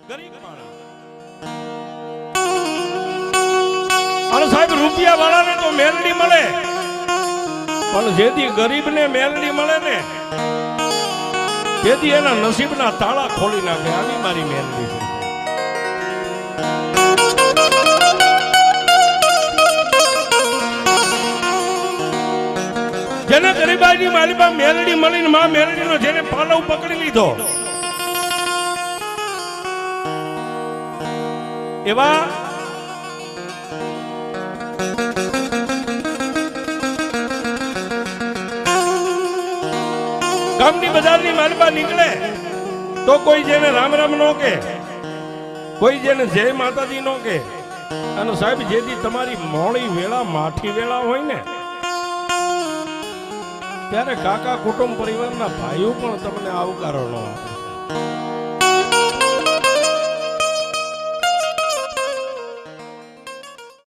ગરીબ માણસ અને સાહેબ રૂપિયા વાળાને તો મેલડી મળે, પણ જેથી ગરીબને મેલડી મળે ને તેથી એના નસીબના તાળા ખોલી નાખે. આવી મારી મેલડી છે. જેને ગરીબાઈની મારી પાસે મેલડી મળીને માં મેલડીનો જેને પાલવ પકડી લીધો એવા ગામની બજારની મારી પાસે નીકળે તો કોઈ જેને રામ રામ નો કે, કોઈ જેને જય માતાજી નો કે. અને સાહેબ જેથી તમારી મોડી વેળા માઠી વેળા હોય ને ત્યારે કાકા કુટુંબ પરિવારના ભાઈઓ પણ તમને આવકારો ન આપે.